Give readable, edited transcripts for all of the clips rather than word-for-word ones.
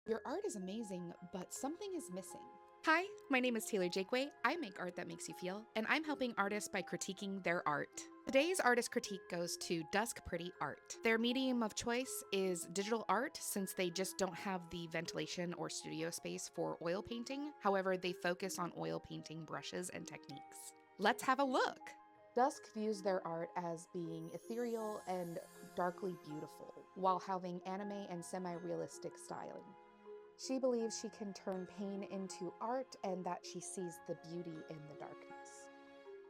Your art is amazing, but something is missing. Hi, my name is Taylor Jakeway. I make art that makes you feel, and I'm helping artists by critiquing their art. Today's artist critique goes to Dusk Pretty Art. Their medium of choice is digital art since they just don't have the ventilation or studio space for oil painting. However, they focus on oil painting brushes and techniques. Let's have a look. Dusk views their art as being ethereal and darkly beautiful, while having anime and semi-realistic styling. She believes she can turn pain into art and that she sees the beauty in the darkness.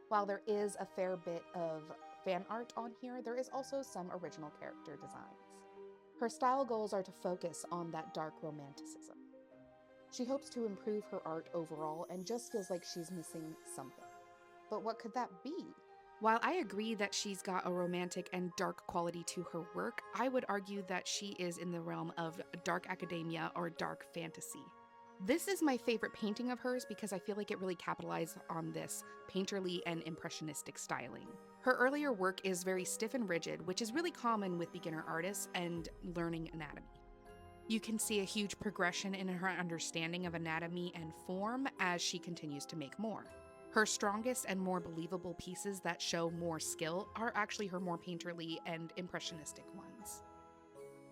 While there is a fair bit of fan art on here, there is also some original character designs. Her style goals are to focus on that dark romanticism. She hopes to improve her art overall and just feels like she's missing something. But what could that be? While I agree that she's got a romantic and dark quality to her work, I would argue that she is in the realm of dark academia or dark fantasy. This is my favorite painting of hers because I feel like it really capitalized on this painterly and impressionistic styling. Her earlier work is very stiff and rigid, which is really common with beginner artists and learning anatomy. You can see a huge progression in her understanding of anatomy and form as she continues to make more. Her strongest and more believable pieces that show more skill are actually her more painterly and impressionistic ones.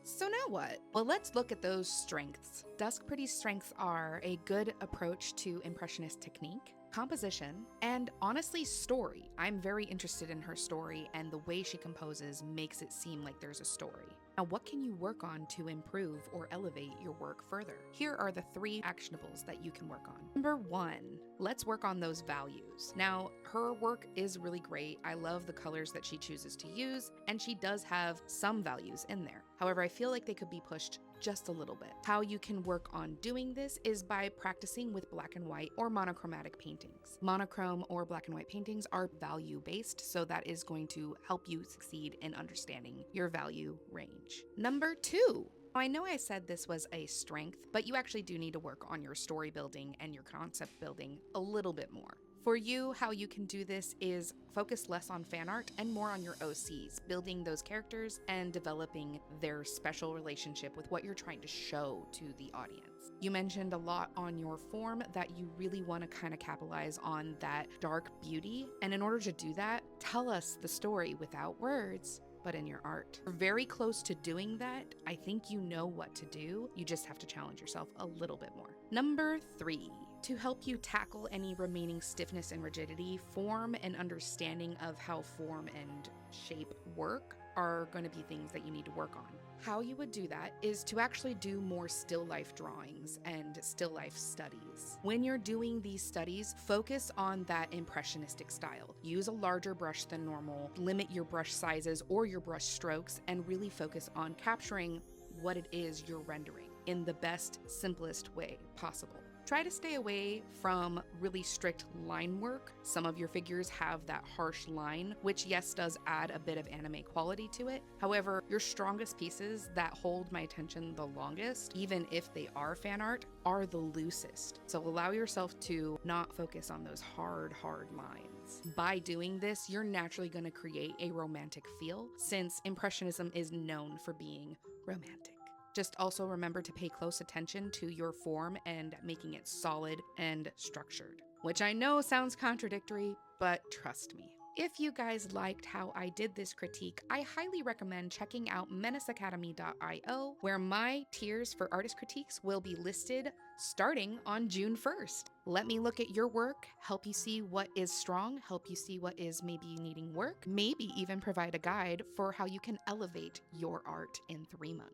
So now what? Well, let's look at those strengths. Dusk Pretty's strengths are a good approach to impressionist technique, composition, and honestly, story. I'm very interested in her story, and the way she composes makes it seem like there's a story. Now, what can you work on to improve or elevate your work further? Here are the 3 actionables that you can work on. Number 1, let's work on those values. Now, her work is really great. I love the colors that she chooses to use, and she does have some values in there. However, I feel like they could be pushed just a little bit. How you can work on doing this is by practicing with black and white or monochromatic paintings. Monochrome or black and white paintings are value based, so that is going to help you succeed in understanding your value range. Number 2. I know I said this was a strength, but you actually do need to work on your story building and your concept building a little bit more. For you, how you can do this is focus less on fan art and more on your OCs, building those characters and developing their special relationship with what you're trying to show to the audience. You mentioned a lot on your form that you really want to kind of capitalize on that dark beauty. And in order to do that, tell us the story without words, but in your art. You're very close to doing that. I think you know what to do. You just have to challenge yourself a little bit more. Number 3. To help you tackle any remaining stiffness and rigidity, form and understanding of how form and shape work are going to be things that you need to work on. How you would do that is to actually do more still life drawings and still life studies. When you're doing these studies, focus on that impressionistic style. Use a larger brush than normal, limit your brush sizes or your brush strokes, and really focus on capturing what it is you're rendering in the best, simplest way possible. Try to stay away from really strict line work. Some of your figures have that harsh line, which yes, does add a bit of anime quality to it. However, your strongest pieces that hold my attention the longest, even if they are fan art, are the loosest. So allow yourself to not focus on those hard lines. By doing this, you're naturally going to create a romantic feel, since Impressionism is known for being romantic. Just also remember to pay close attention to your form and making it solid and structured, which I know sounds contradictory, but trust me. If you guys liked how I did this critique, I highly recommend checking out menaceacademy.io, where my tiers for artist critiques will be listed starting on June 1st. Let me look at your work, help you see what is strong, help you see what is maybe needing work, maybe even provide a guide for how you can elevate your art in 3 months.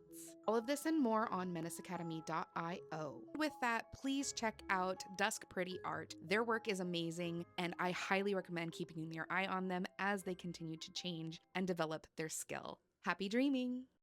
All of this and more on menaceacademy.io. With that, please check out Dusk Pretty Art. Their work is amazing, and I highly recommend keeping your eye on them as they continue to change and develop their skill. Happy dreaming!